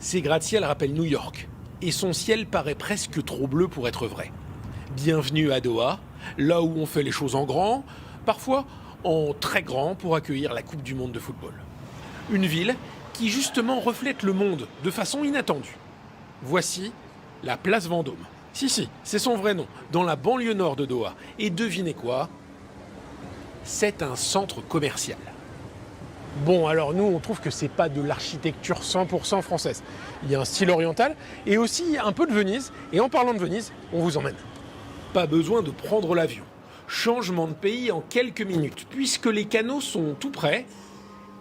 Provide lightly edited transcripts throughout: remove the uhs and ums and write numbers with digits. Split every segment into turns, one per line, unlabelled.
Ces gratte-ciels rappellent New York, et son ciel paraît presque trop bleu pour être vrai. Bienvenue à Doha, là où on fait les choses en grand, parfois en très grand pour accueillir la Coupe du Monde de football. Une ville qui justement reflète le monde de façon inattendue. Voici la place Vendôme. Si, c'est son vrai nom, dans la banlieue nord de Doha. Et devinez quoi ? C'est un centre commercial. Bon, alors nous, on trouve que c'est pas de l'architecture 100% française. Il y a un style oriental et aussi un peu de Venise. Et en parlant de Venise, on vous emmène. Pas besoin de prendre l'avion. Changement de pays en quelques minutes, puisque les canaux sont tout près.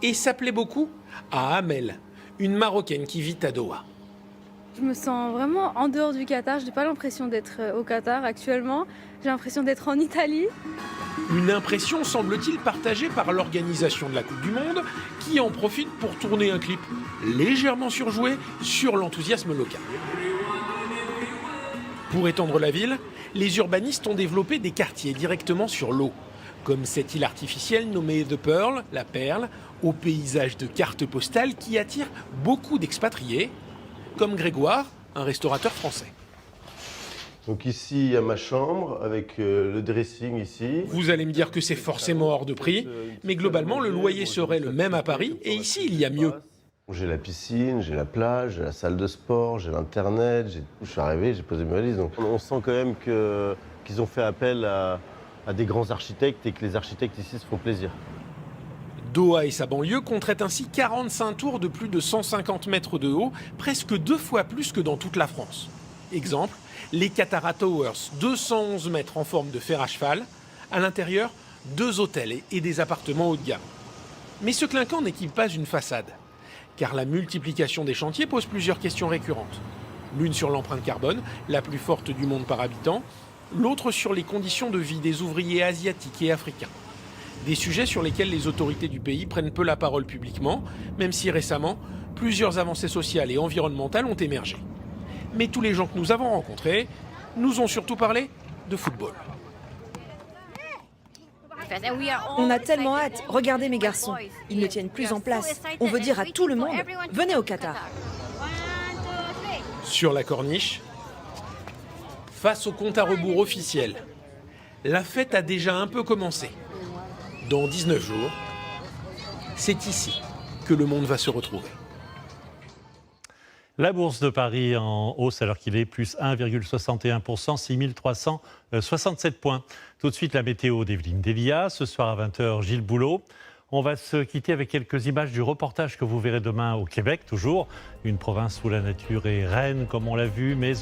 Et ça plaît beaucoup à Amel, une Marocaine qui vit à Doha.
Je me sens vraiment en dehors du Qatar. Je n'ai pas l'impression d'être au Qatar actuellement. J'ai l'impression d'être en Italie.
Une impression, semble-t-il, partagée par l'organisation de la Coupe du Monde, qui en profite pour tourner un clip légèrement surjoué sur l'enthousiasme local. Pour étendre la ville, les urbanistes ont développé des quartiers directement sur l'eau, comme cette île artificielle nommée The Pearl, la perle, au paysage de cartes postales qui attire beaucoup d'expatriés, comme Grégoire, un restaurateur français.
Donc ici, il y a ma chambre avec le dressing ici.
Vous allez me dire que c'est forcément hors de prix, mais globalement, le loyer serait le même à Paris, et ici, il y a mieux.
J'ai la piscine, j'ai la plage, j'ai la salle de sport, j'ai l'internet. Je suis arrivé, j'ai posé mes valises. Donc on sent quand même qu'ils ont fait appel à des grands architectes et que les architectes ici se font plaisir.
Doha et sa banlieue compteraient ainsi 45 tours de plus de 150 mètres de haut, presque 2 fois plus que dans toute la France. Exemple, les Katara Towers, 211 mètres en forme de fer à cheval. À l'intérieur, 2 hôtels et des appartements haut de gamme. Mais ce clinquant n'équipe pas une façade, car la multiplication des chantiers pose plusieurs questions récurrentes. L'une sur l'empreinte carbone, la plus forte du monde par habitant, l'autre sur les conditions de vie des ouvriers asiatiques et africains. Des sujets sur lesquels les autorités du pays prennent peu la parole publiquement, même si récemment, plusieurs avancées sociales et environnementales ont émergé. Mais tous les gens que nous avons rencontrés nous ont surtout parlé de football.
On a tellement hâte. Regardez mes garçons, ils ne tiennent plus en place. On veut dire à tout le monde, venez au Qatar.
Sur la corniche, face au compte à rebours officiel, la fête a déjà un peu commencé. Dans 19 jours, c'est ici que le monde va se retrouver.
La bourse de Paris en hausse alors qu'il est plus 1,61%, 6367 points. Tout de suite, la météo d'Evelyne Delia. Ce soir à 20h, Gilles Boulot. On va se quitter avec quelques images du reportage que vous verrez demain au Québec, toujours. Une province où la nature est reine, comme on l'a vu, mais